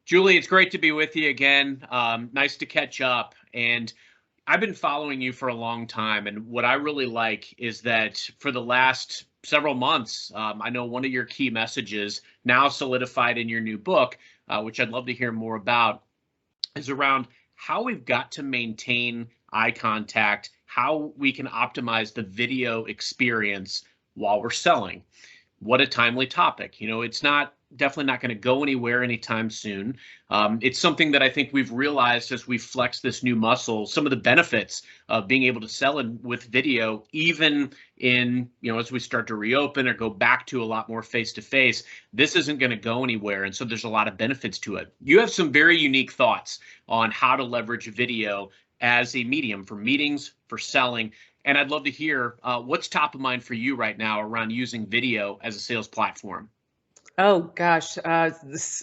Julie, it's great to be with you again. Nice to catch up. And I've been following you for a long time. And what I really like is that for the last several months, I know one of your key messages, now solidified in your new book, which I'd love to hear more about, is around how we've got to maintain eye contact, how we can optimize the video experience while we're selling. What a timely topic. It's definitely not going to go anywhere anytime soon. It's something that I think we've realized as we flex this new muscle, some of the benefits of being able to sell with video, even in, as we start to reopen or go back to a lot more face-to-face, this isn't going to go anywhere. And so there's a lot of benefits to it. You have some very unique thoughts on how to leverage video as a medium for meetings, for selling. And I'd love to hear what's top of mind for you right now around using video as a sales platform. Oh gosh,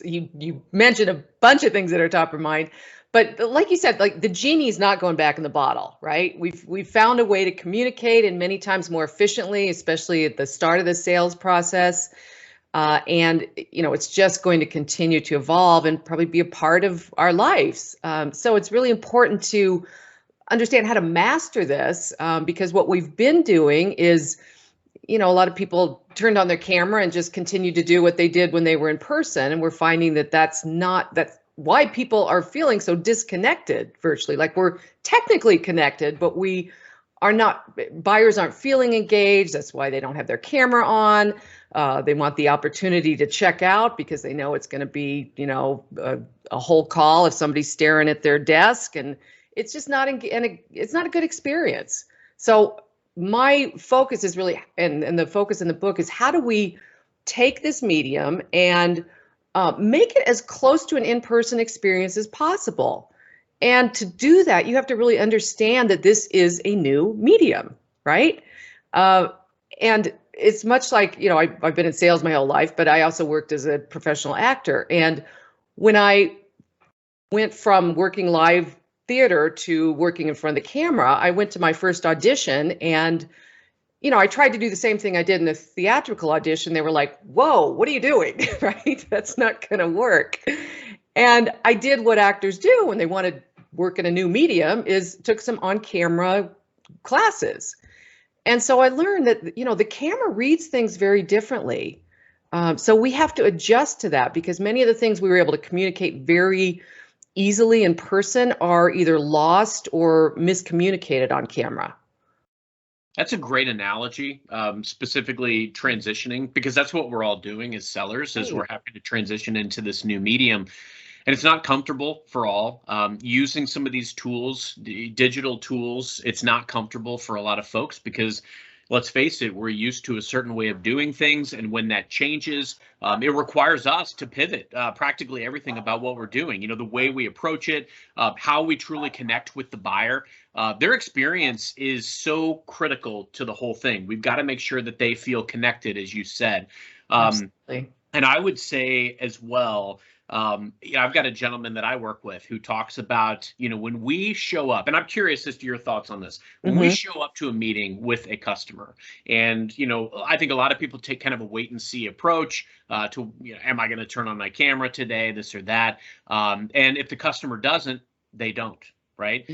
you mentioned a bunch of things that are top of mind, but like you said, like the genie's not going back in the bottle, right? We've found a way to communicate, and many times more efficiently, especially at the start of the sales process. And it's just going to continue to evolve and probably be a part of our lives. So it's really important to understand how to master this, because what we've been doing is, a lot of people turned on their camera and just continued to do what they did when they were in person. And we're finding that that's why people are feeling so disconnected virtually. Like, we're technically connected, but we are not, buyers aren't feeling engaged. That's why they don't have their camera on. They want the opportunity to check out because they know it's going to be, a whole call if somebody's staring at their desk, and it's just it's not a good experience. So my focus is really, and the focus in the book is, how do we take this medium and make it as close to an in-person experience as possible? And to do that, you have to really understand that this is a new medium, right? And it's much like, I've been in sales my whole life, but I also worked as a professional actor. And when I went from working live theater to working in front of the camera, I went to my first audition, and I tried to do the same thing I did in the theatrical audition. They were like, "Whoa, what are you doing?" Right? That's not going to work. And I did what actors do when they want to work in a new medium, is took some on-camera classes. And so I learned that, the camera reads things very differently. So we have to adjust to that, because many of the things we were able to communicate very easily in person are either lost or miscommunicated on camera. That's a great analogy, specifically transitioning, because that's what we're all doing as sellers, is we're having to transition into this new medium. And it's not comfortable for all. Using some of these tools, the digital tools, it's not comfortable for a lot of folks because, let's face it, we're used to a certain way of doing things. And when that changes, it requires us to pivot practically everything about what we're doing. The way we approach it, how we truly connect with the buyer. Their experience is so critical to the whole thing. We've got to make sure that they feel connected, as you said. Absolutely. And I would say as well, I've got a gentleman that I work with who talks about, when we show up, and I'm curious as to your thoughts on this, when we show up to a meeting with a customer, and, I think a lot of people take kind of a wait and see approach to, am I going to turn on my camera today, this or that? And if the customer doesn't, they don't, right?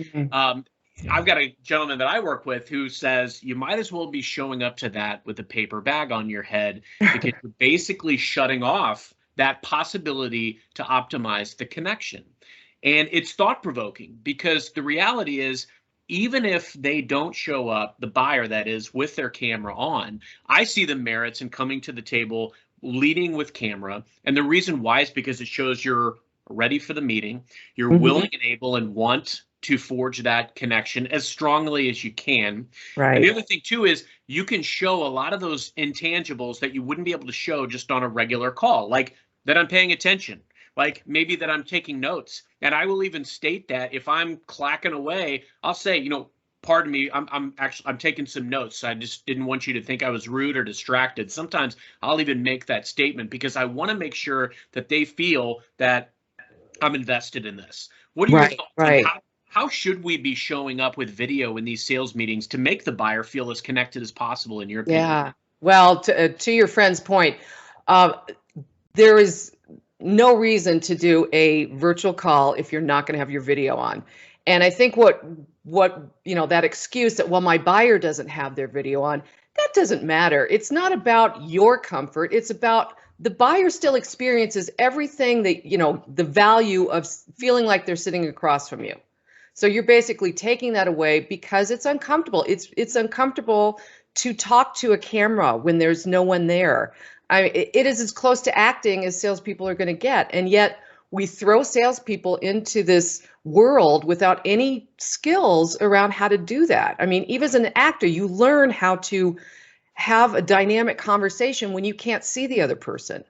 I've got a gentleman that I work with who says you might as well be showing up to that with a paper bag on your head, because you're basically shutting off that possibility to optimize the connection. And it's thought-provoking, because the reality is, even if they don't show up, the buyer that is, with their camera on, I see the merits in coming to the table, leading with camera. And the reason why is because it shows you're ready for the meeting, you're willing and able and want to forge that connection as strongly as you can. Right. And the other thing too is you can show a lot of those intangibles that you wouldn't be able to show just on a regular call, like that I'm paying attention, like maybe that I'm taking notes. And I will even state that if I'm clacking away, I'll say, pardon me, I'm taking some notes. I just didn't want you to think I was rude or distracted. Sometimes I'll even make that statement because I want to make sure that they feel that I'm invested in this. What are your thoughts? Right. How should we be showing up with video in these sales meetings to make the buyer feel as connected as possible, in your opinion? Yeah. Well, to your friend's point, there is no reason to do a virtual call if you're not going to have your video on. And I think what that excuse that, well, my buyer doesn't have their video on, that doesn't matter. It's not about your comfort. It's about the buyer still experiences everything that, the value of feeling like they're sitting across from you. So you're basically taking that away because it's uncomfortable. It's uncomfortable to talk to a camera when there's no one there. It is as close to acting as salespeople are going to get. And yet we throw salespeople into this world without any skills around how to do that. I mean, even as an actor, you learn how to have a dynamic conversation when you can't see the other person.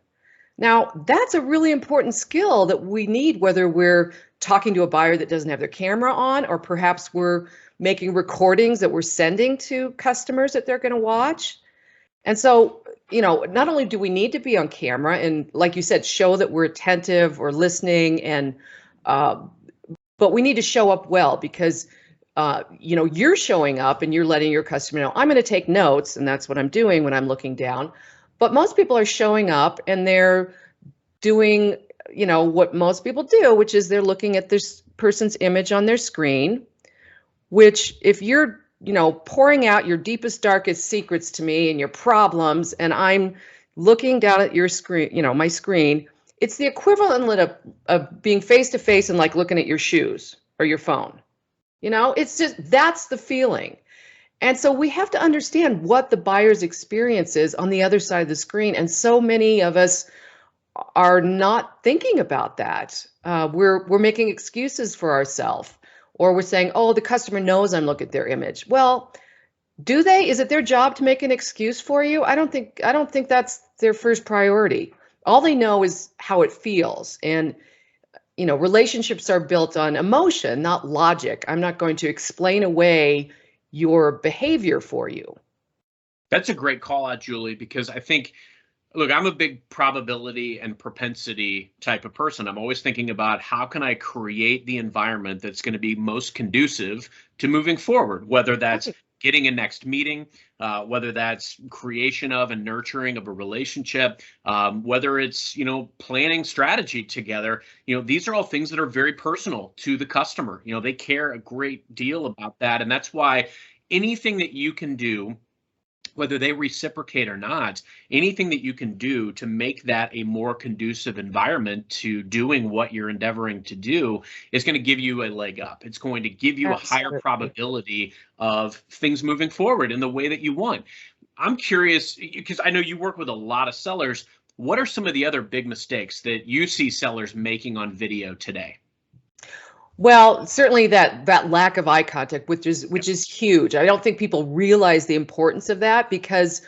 Now, that's a really important skill that we need, whether we're talking to a buyer that doesn't have their camera on, or perhaps we're making recordings that we're sending to customers that they're going to watch. And so, not only do we need to be on camera and, like you said, show that we're attentive or listening, and but we need to show up well, because you're showing up and you're letting your customer know, I'm going to take notes, and that's what I'm doing when I'm looking down. But most people are showing up and they're doing, what most people do, which is they're looking at this person's image on their screen, which if you're pouring out your deepest, darkest secrets to me and your problems, and I'm looking down at your screen, my screen, it's the equivalent of being face to face and like looking at your shoes or your phone. It's just, that's the feeling. And so we have to understand what the buyer's experience is on the other side of the screen. And so many of us are not thinking about that. We're making excuses for ourselves. Or we're saying, oh, the customer knows I'm looking at their image. Well, do they? Is it their job to make an excuse for you? I don't think that's their first priority. All they know is how it feels. And, relationships are built on emotion, not logic. I'm not going to explain away your behavior for you. That's a great call out, Julie, because I think, look, I'm a big probability and propensity type of person. I'm always thinking about how can I create the environment that's going to be most conducive to moving forward, whether that's getting a next meeting, whether that's creation of and nurturing of a relationship, whether it's, planning strategy together. These are all things that are very personal to the customer. They care a great deal about that. And that's why anything that you can do, whether they reciprocate or not, anything that you can do to make that a more conducive environment to doing what you're endeavoring to do is going to give you a leg up. It's going to give you Absolutely. A higher probability of things moving forward in the way that you want. I'm curious, because I know you work with a lot of sellers. What are some of the other big mistakes that you see sellers making on video today? Well, certainly that lack of eye contact, which is huge. I don't think people realize the importance of that, because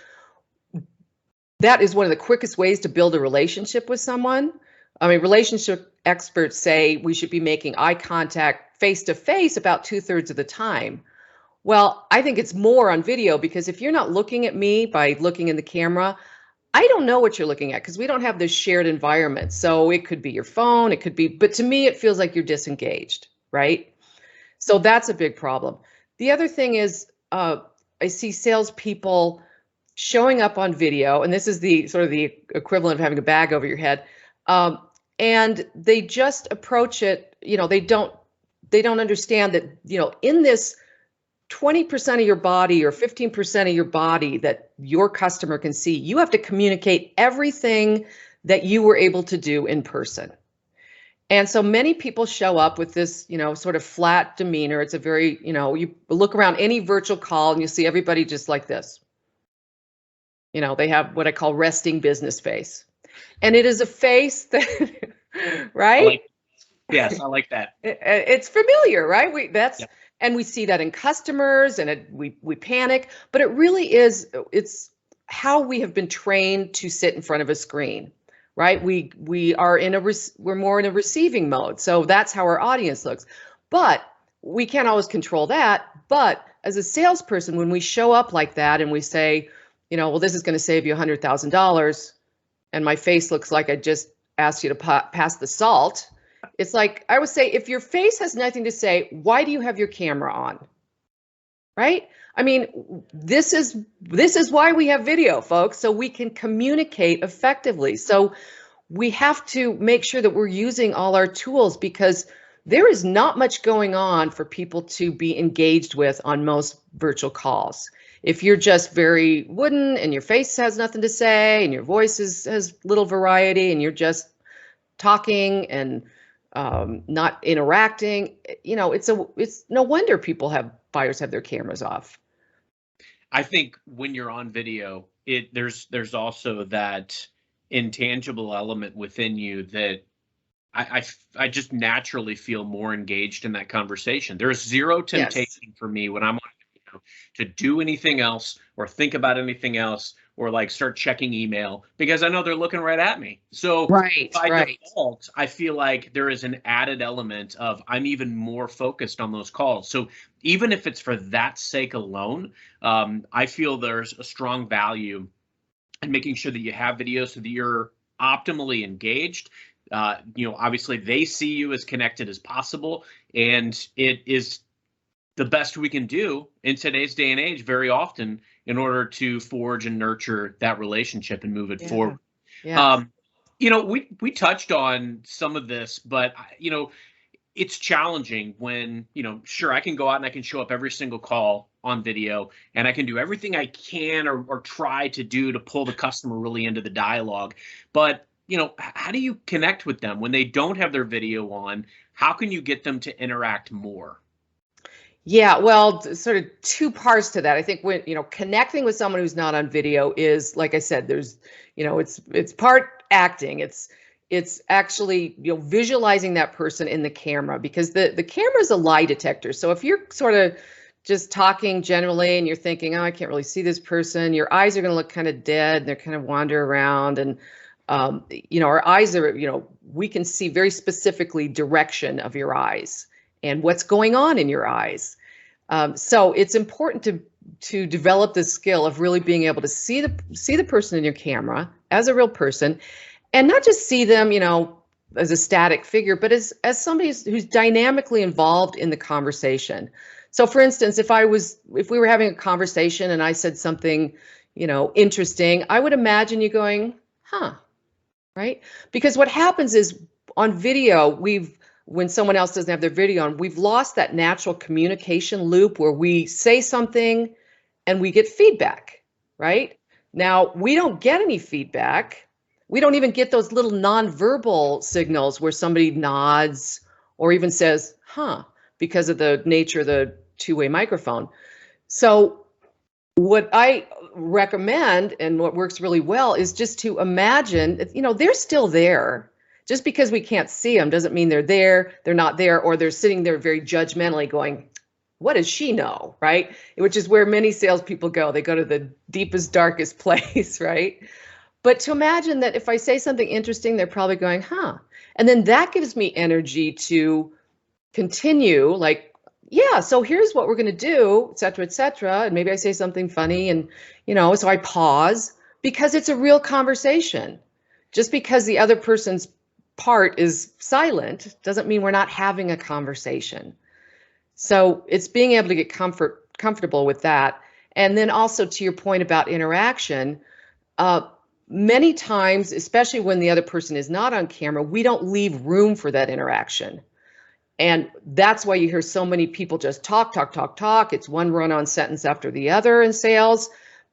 that is one of the quickest ways to build a relationship with someone. I mean, relationship experts say we should be making eye contact face to face about 2/3 of the time. Well, I think it's more on video, because if you're not looking at me by looking in the camera, I don't know what you're looking at, because we don't have this shared environment. So it could be your phone, it could be, but to me, it feels like you're disengaged, right? So that's a big problem. The other thing is, I see salespeople showing up on video, and this is the sort of the equivalent of having a bag over your head, and they just approach it. They don't understand that, in this 20% of your body or 15% of your body that your customer can see, you have to communicate everything that you were able to do in person. And so many people show up with this, sort of flat demeanor. It's a very, you look around any virtual call and you see everybody just like this. They have what I call resting business face. And it is a face that, right? Yes, I like that. It's familiar, right? And we see that in customers, and we panic, but it really is, it's how we have been trained to sit in front of a screen, right? We are we're more in a receiving mode. So that's how our audience looks. But we can't always control that. But as a salesperson, when we show up like that and we say, well, this is going to save you $100,000, and my face looks like I just asked you to pass the salt. It's like, I would say, if your face has nothing to say, why do you have your camera on? Right? I mean, this is why we have video, folks, so we can communicate effectively. So we have to make sure that we're using all our tools, because there is not much going on for people to be engaged with on most virtual calls. If you're just very wooden and your face has nothing to say and your voice has little variety and you're just talking and not interacting, it's no wonder buyers have their cameras off. I think when you're on video, there's also that intangible element within you that I just naturally feel more engaged in that conversation. There's zero temptation for me when I'm on video to do anything else or think about anything else or like start checking email, because I know they're looking right at me. So by default, I feel like there is an added element of I'm even more focused on those calls. So even if it's for that sake alone, I feel there's a strong value in making sure that you have video so that you're optimally engaged. Obviously they see you as connected as possible, and it is the best we can do in today's day and age very often in order to forge and nurture that relationship and move it forward. Yeah. We touched on some of this, but it's challenging when, sure, I can go out and I can show up every single call on video and I can do everything I can or try to do to pull the customer really into the dialogue. But how do you connect with them when they don't have their video on? How can you get them to interact more? Yeah, well, sort of two parts to that. I think when, connecting with someone who's not on video is, like I said, there's, it's part acting. It's actually, visualizing that person in the camera, because the camera is a lie detector. So if you're sort of just talking generally and you're thinking, oh, I can't really see this person, your eyes are going to look kind of dead and they're kind of wander around. And our eyes are, we can see very specifically direction of your eyes and what's going on in your eyes. So it's important to develop the skill of really being able to see the person in your camera as a real person, and not just see them, as a static figure, but as somebody who's dynamically involved in the conversation. So for instance, if we were having a conversation and I said something, interesting, I would imagine you going, huh, right? Because what happens is on video, when someone else doesn't have their video on, we've lost that natural communication loop where we say something and we get feedback, right? Now, we don't get any feedback. We don't even get those little nonverbal signals where somebody nods or even says, huh, because of the nature of the two-way microphone. So what I recommend and what works really well is just to imagine, they're still there. Just because we can't see them doesn't mean they're there, they're not there, or they're sitting there very judgmentally going, what does she know, right? Which is where many salespeople go. They go to the deepest, darkest place, right? But to imagine that if I say something interesting, they're probably going, huh? And then that gives me energy to continue, like, yeah, so here's what we're going to do, et cetera, and maybe I say something funny and, so I pause, because it's a real conversation. Just because the other person's part is silent doesn't mean we're not having a conversation. So it's being able to get comfortable with that. And then also to your point about interaction, many times, especially when the other person is not on camera, we don't leave room for that interaction. And that's why you hear so many people just talk. It's one run-on sentence after the other in sales,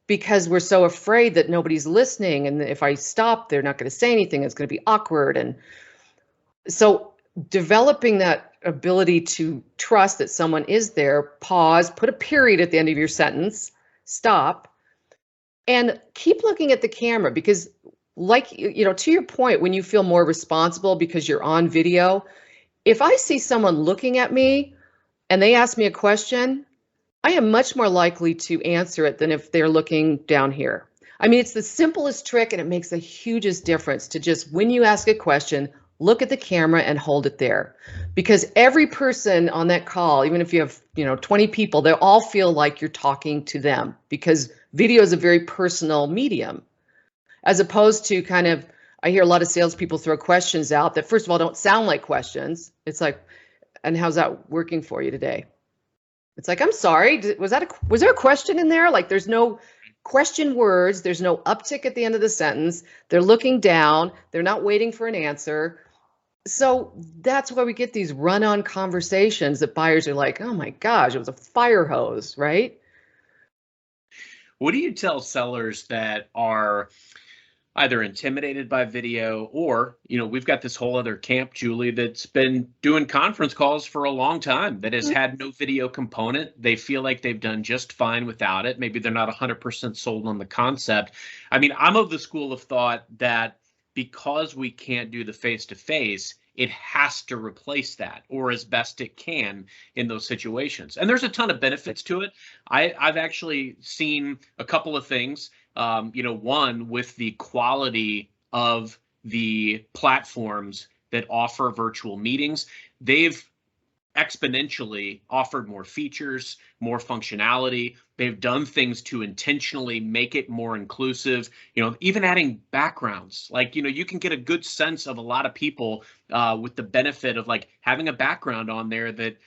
because we're so afraid that nobody's listening. And if I stop, they're not going to say anything. It's going to be awkward. And so developing that ability to trust that someone is there, pause, put a period at the end of your sentence, stop, and keep looking at the camera, because to your point, when you feel more responsible because you're on video, if I see someone looking at me and they ask me a question, I am much more likely to answer it than if they're looking down here. I mean, it's the simplest trick, and it makes the hugest difference to just, when you ask a question, look at the camera and hold it there. Because every person on that call, even if you have, 20 people, they'll all feel like you're talking to them, because video is a very personal medium. As opposed to I hear a lot of salespeople throw questions out that, first of all, don't sound like questions. It's like, and how's that working for you today? It's like, I'm sorry, was there a question in there? Like, there's no question words. There's no uptick at the end of the sentence. They're looking down. They're not waiting for an answer. So that's why we get these run-on conversations that buyers are like, oh my gosh, it was a fire hose, right? What do you tell sellers that are either intimidated by video or, we've got this whole other camp, Julie, that's been doing conference calls for a long time that has had no video component. They feel like they've done just fine without it. Maybe they're not 100% sold on the concept. I mean, I'm of the school of thought that because we can't do the face-to-face, it has to replace that, or as best it can in those situations. And there's a ton of benefits to it. I've actually seen a couple of things. One, with the quality of the platforms that offer virtual meetings, they've exponentially offered more features, more functionality. They've done things to intentionally make it more inclusive, even adding backgrounds. Like, you can get a good sense of a lot of people with the benefit of like having a background on there that,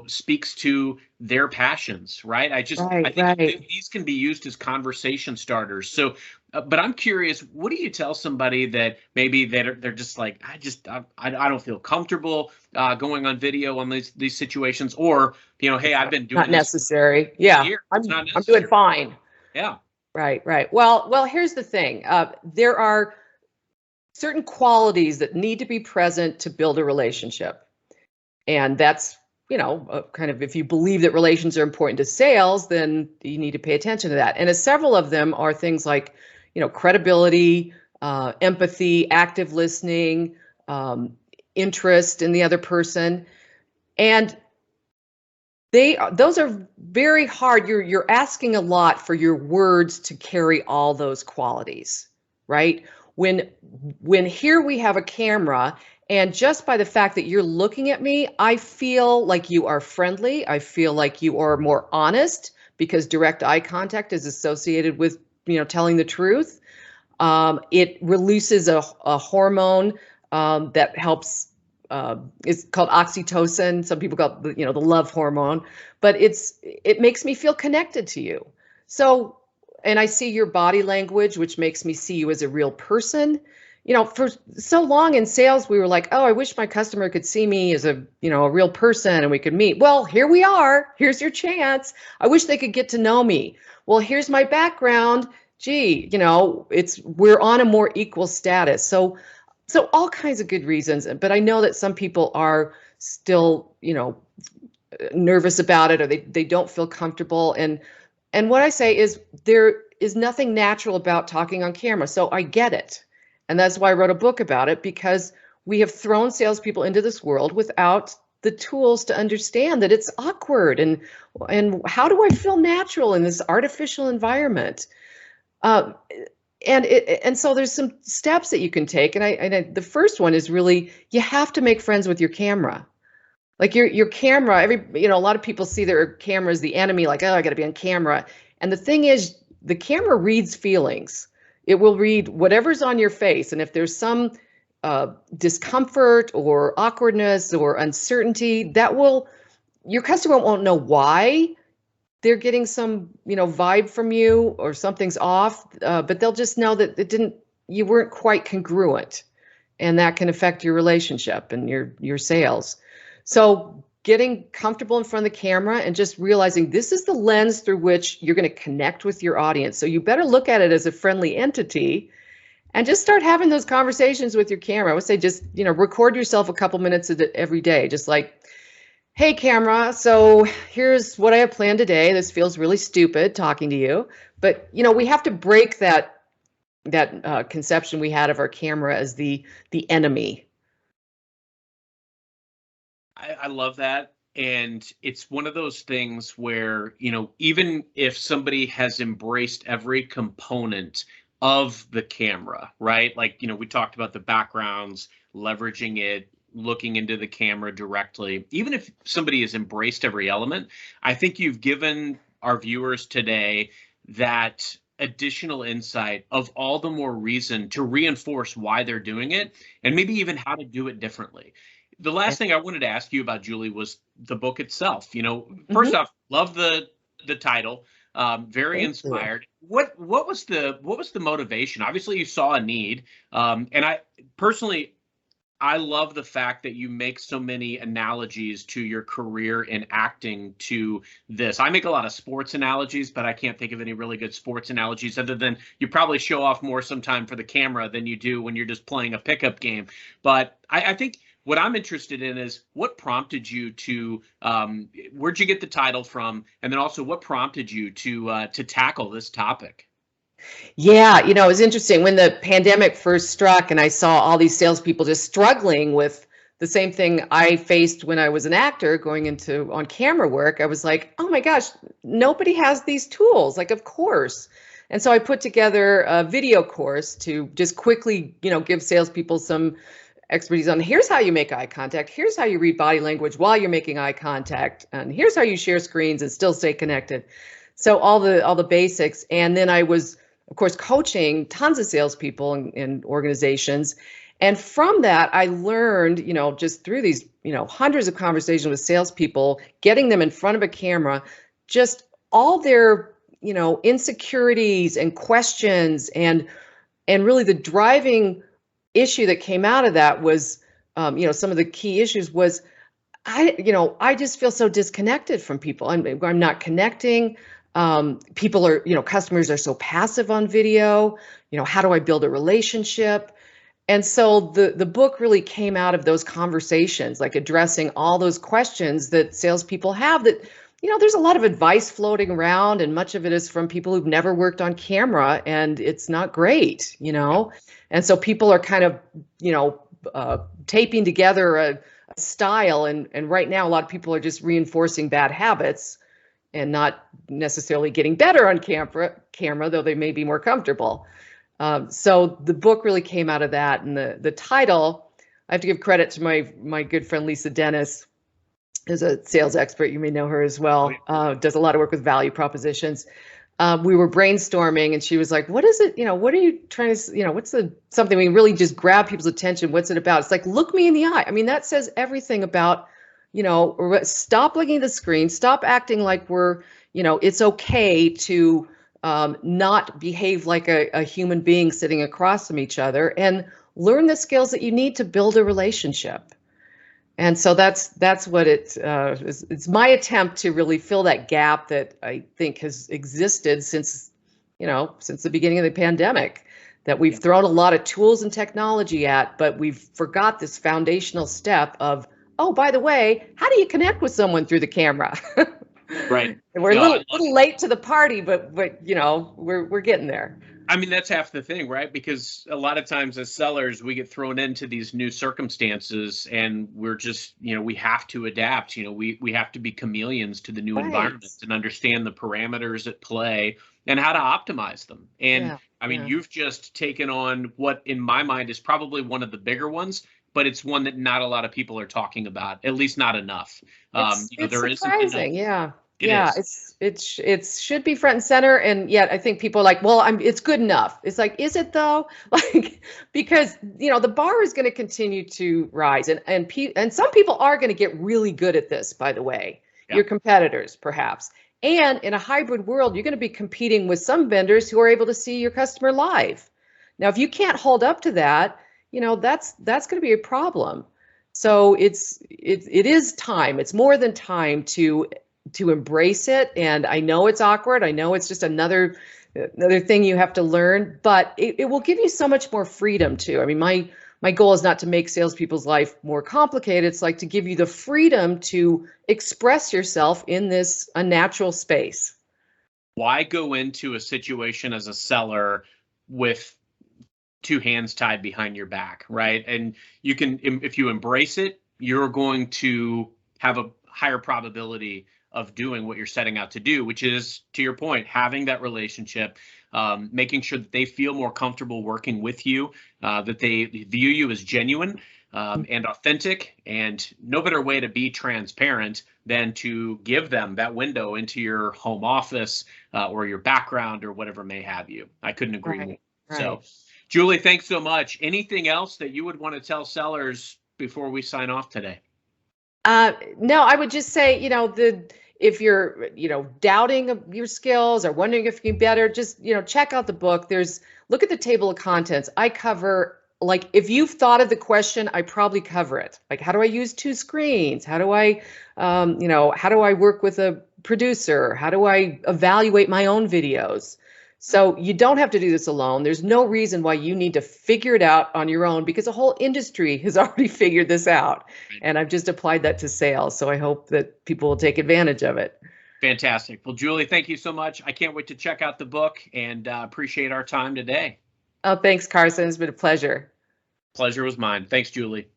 speaks to their passions, right? I think these can be used as conversation starters. So, but I'm curious, what do you tell somebody that maybe they're just like, I don't feel comfortable going on video on these situations, or hey, I've been doing not necessary. Yeah, I'm doing fine. Yeah. Right. Well, here's the thing. There are certain qualities that need to be present to build a relationship, and that's kind of, if you believe that relations are important to sales, then you need to pay attention to that. And several of them are things like, credibility, empathy, active listening, interest in the other person. And those are very hard. You're asking a lot for your words to carry all those qualities, right? When here we have a camera, and just by the fact that you're looking at me, I feel like you are friendly. I feel like you are more honest, because direct eye contact is associated with, telling the truth. It releases a hormone that helps. It's called oxytocin. Some people call it, the love hormone, but it makes me feel connected to you. So, and I see your body language, which makes me see you as a real person. For so long in sales, we were like, oh, I wish my customer could see me as a real person and we could meet. Well, here we are. Here's your chance. I wish they could get to know me. Well, here's my background. Gee, we're on a more equal status. So all kinds of good reasons, but I know that some people are still, nervous about it, or they don't feel comfortable. And what I say is there is nothing natural about talking on camera. So I get it. And that's why I wrote a book about it, because we have thrown salespeople into this world without the tools to understand that it's awkward. And how do I feel natural in this artificial environment? And so there's some steps that you can take. And the first one is really, you have to make friends with your camera. Like your camera, a lot of people see their camera as the enemy, like, oh, I got to be on camera. And the thing is, the camera reads feelings. It will read whatever's on your face. And if there's some discomfort or awkwardness or uncertainty, your customer won't know why they're getting some, vibe from you, or something's off, but they'll just know that you weren't quite congruent, and that can affect your relationship and your sales. So getting comfortable in front of the camera and just realizing this is the lens through which you're going to connect with your audience. So you better look at it as a friendly entity and just start having those conversations with your camera. I would say just, record yourself a couple minutes every day, just like, hey, camera, so here's what I have planned today. This feels really stupid talking to you, but we have to break that conception we had of our camera as the enemy. I love that. And it's one of those things where, even if somebody has embraced every component of the camera, right? Like, we talked about the backgrounds, leveraging it, looking into the camera directly. Even if somebody has embraced every element, I think you've given our viewers today that additional insight of all the more reason to reinforce why they're doing it, and maybe even how to do it differently. The last thing I wanted to ask you about, Julie, was the book itself. First off, love the title. Very Thank you. inspired. What was the motivation? Obviously, you saw a need, and I personally, I love the fact that you make so many analogies to your career in acting to this. I make a lot of sports analogies, but I can't think of any really good sports analogies other than you probably show off more sometime for the camera than you do when you're just playing a pickup game. But I think what I'm interested in is what prompted you to, where'd you get the title from? And then also what prompted you to tackle this topic? Yeah, it was interesting when the pandemic first struck and I saw all these salespeople just struggling with the same thing I faced when I was an actor going into on camera work. I was like, oh my gosh, nobody has these tools. Like, of course. And so I put together a video course to just quickly, give salespeople some expertise on here's how you make eye contact, here's how you read body language while you're making eye contact, and here's how you share screens and still stay connected. So all the basics. And then I was, of course, coaching tons of salespeople in organizations. And from that, I learned, just through these, hundreds of conversations with salespeople, getting them in front of a camera, just all their, insecurities and questions, and really the driving issue that came out of that was, some of the key issues was I just feel so disconnected from people. I'm not connecting. People are, customers are so passive on video. How do I build a relationship? And so the book really came out of those conversations, like addressing all those questions that salespeople have that, there's a lot of advice floating around, and much of it is from people who've never worked on camera, and it's not great, And so people are kind of, taping together a style, and right now a lot of people are just reinforcing bad habits and not necessarily getting better on camera, though they may be more comfortable. So the book really came out of that, and the title, I have to give credit to my good friend Lisa Dennis, who's a sales expert. You may know her as well. Does a lot of work with value propositions. We were brainstorming, and she was like, "What is it? What are you trying to? What's something we really just grab people's attention? What's it about?" It's like, look me in the eye. I mean, that says everything about, stop looking at the screen, stop acting like we're, it's okay to not behave like a human being sitting across from each other, and learn the skills that you need to build a relationship. And so that's what it's my attempt to really fill that gap that I think has existed since the beginning of the pandemic, that we've thrown a lot of tools and technology at, but we've forgot this foundational step of, oh, by the way, how do you connect with someone through the camera? Right. And we're a little late to the party, but we're getting there. I mean, that's half the thing, right? Because a lot of times as sellers, we get thrown into these new circumstances, and we're just, we have to adapt. We have to be chameleons to the new environment and understand the parameters at play and how to optimize them. And I mean, you've just taken on what in my mind is probably one of the bigger ones, but it's one that not a lot of people are talking about, at least not enough. It's there surprising, isn't yeah. It should be front and center, and yet I think people are like, well, it's good enough. It's like, is it though? Like, because the bar is going to continue to rise, and some people are going to get really good at this. By the way, your competitors perhaps, and in a hybrid world, you're going to be competing with some vendors who are able to see your customer live. Now, if you can't hold up to that, that's going to be a problem. So it is time. It's more than time to embrace it. And I know it's awkward. I know it's just another thing you have to learn, but it will give you so much more freedom too. I mean, my goal is not to make salespeople's life more complicated. It's like to give you the freedom to express yourself in this unnatural space. Why go into a situation as a seller with two hands tied behind your back, right? And you can, if you embrace it, you're going to have a higher probability of doing what you're setting out to do, which is, to your point, having that relationship, making sure that they feel more comfortable working with you, that they view you as genuine and authentic, and no better way to be transparent than to give them that window into your home office or your background or whatever may have you. I couldn't agree more. Right. So, Julie, thanks so much. Anything else that you would want to tell sellers before we sign off today? No, I would just say, if you're, doubting your skills or wondering if you can better, just, check out the book. Look at the table of contents. I cover, like, if you've thought of the question, I probably cover it. Like, how do I use two screens? How do I, how do I work with a producer? How do I evaluate my own videos? So you don't have to do this alone. There's no reason why you need to figure it out on your own, because the whole industry has already figured this out. And I've just applied that to sales. So I hope that people will take advantage of it. Fantastic. Well, Julie, thank you so much. I can't wait to check out the book, and appreciate our time today. Oh, thanks, Carson. It's been a pleasure. Pleasure was mine. Thanks, Julie.